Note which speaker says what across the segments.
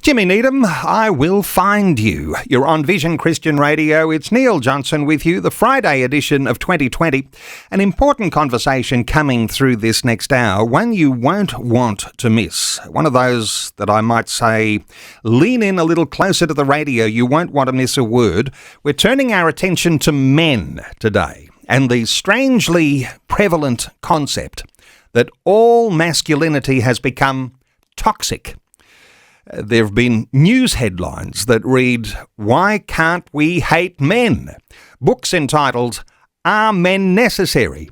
Speaker 1: Jimmy Needham, I will find you. You're on Vision Christian Radio. It's Neil Johnson with you, the Friday edition of 2020. An important conversation coming through this next hour, one you won't want to miss. One of those that I might say, lean in a little closer to the radio, you won't want to miss a word. We're turning our attention to men today and the strangely prevalent concept that all masculinity has become toxic. There have been news headlines that read, "Why can't we hate men?" Books entitled, "Are Men Necessary?"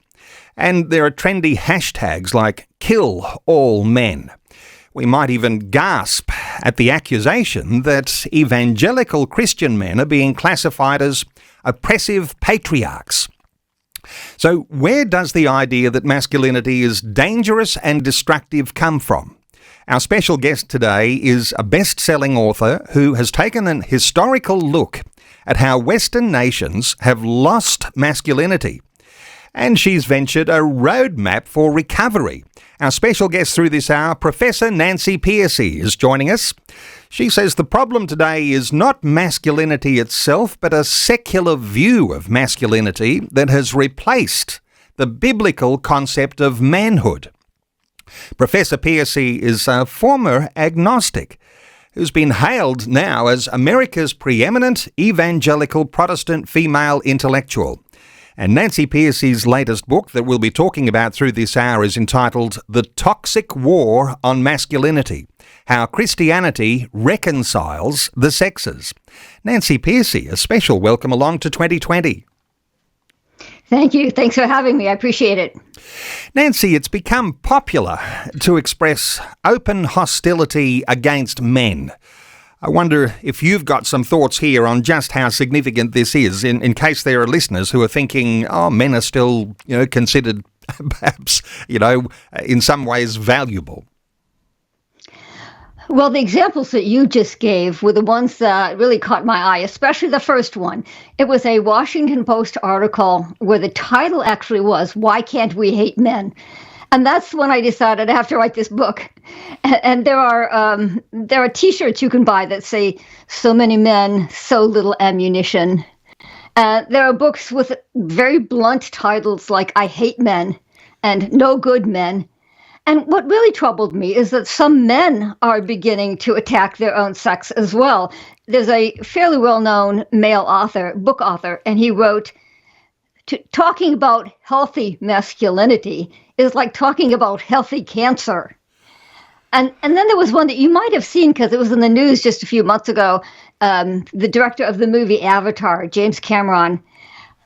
Speaker 1: And there are trendy hashtags like "Kill All Men." We might even gasp at the accusation that evangelical Christian men are being classified as oppressive patriarchs. So where does the idea that masculinity is dangerous and destructive come from? Our special guest today is a best-selling author who has taken an historical look at how Western nations have lost masculinity. And she's ventured a roadmap for recovery. Our special guest through this hour, Professor Nancy Pearcey, is joining us. She says the problem today is not masculinity itself, but a secular view of masculinity that has replaced the biblical concept of manhood. Professor Pearcey is a former agnostic who's been hailed now as America's preeminent evangelical Protestant female intellectual. And Nancy Pearcey's latest book that we'll be talking about through this hour is entitled The Toxic War on Masculinity: How Christianity Reconciles the Sexes. Nancy Pearcey, a special welcome along to 2020.
Speaker 2: Thank you. Thanks for having me. I appreciate it.
Speaker 1: Nancy, it's become popular to express open hostility against men. I wonder if you've got some thoughts here on just how significant this is, in case there are listeners who are thinking, oh, men are still, considered perhaps, in some ways valuable.
Speaker 2: Well, the examples that you just gave were the ones that really caught my eye, especially the first one. It was a Washington Post article where the title actually was, "Why Can't We Hate Men?" And that's when I decided I have to write this book. And there are T-shirts you can buy that say, "So many men, so little ammunition." There are books with very blunt titles like "I Hate Men" and "No Good Men." And what really troubled me is that some men are beginning to attack their own sex as well. There's a fairly well-known male author, book author, and he wrote, talking about healthy masculinity is like talking about healthy cancer. And then there was one that you might have seen because it was in the news just a few months ago. The director of the movie Avatar, James Cameron,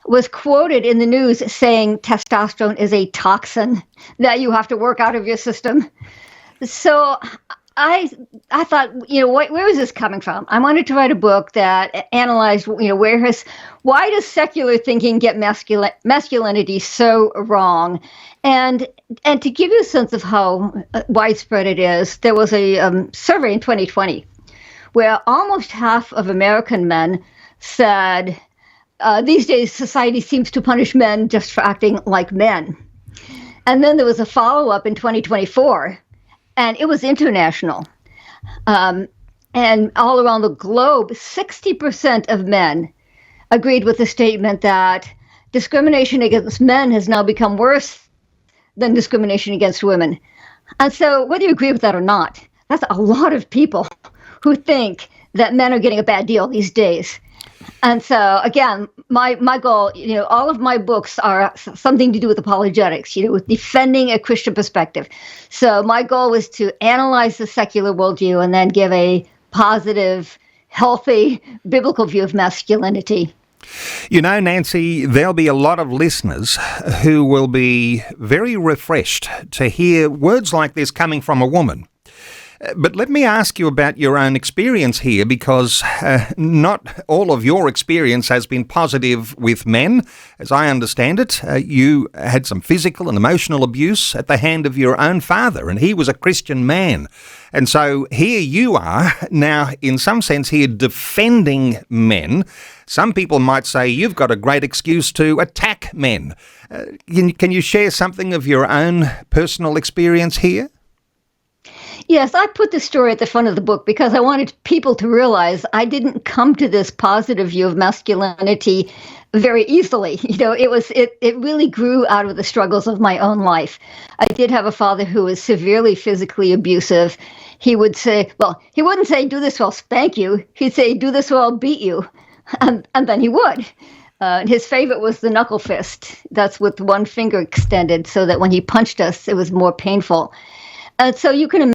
Speaker 2: was quoted in the news saying testosterone is a toxin that you have to work out of your system. So I thought, where is this coming from? I wanted to write a book that analyzed, why does secular thinking get masculinity so wrong? And to give you a sense of how widespread it is, there was a survey in 2020 where almost half of American men said, these days, society seems to punish men just for acting like men. And then there was a follow-up in 2024, and it was international. And all around the globe, 60% of men agreed with the statement that discrimination against men has now become worse than discrimination against women. And so whether you agree with that or not, that's a lot of people who think that men are getting a bad deal these days. And so, again, my goal, all of my books are something to do with apologetics, with defending a Christian perspective. So my goal was to analyze the secular worldview and then give a positive, healthy, biblical view of masculinity.
Speaker 1: Nancy, there'll be a lot of listeners who will be very refreshed to hear words like this coming from a woman. But let me ask you about your own experience here, because not all of your experience has been positive with men. As I understand it, you had some physical and emotional abuse at the hand of your own father, and he was a Christian man. And so here you are now, in some sense here, defending men. Some people might say you've got a great excuse to attack men. Can you share something of your own personal experience here?
Speaker 2: Yes, I put the story at the front of the book because I wanted people to realize I didn't come to this positive view of masculinity very easily. It really grew out of the struggles of my own life. I did have a father who was severely physically abusive. He would say, well, he wouldn't say, do this or I'll spank you. He'd say, do this or I'll beat you. And then he would. His favorite was the knuckle fist. That's with one finger extended so that when he punched us, it was more painful. So you can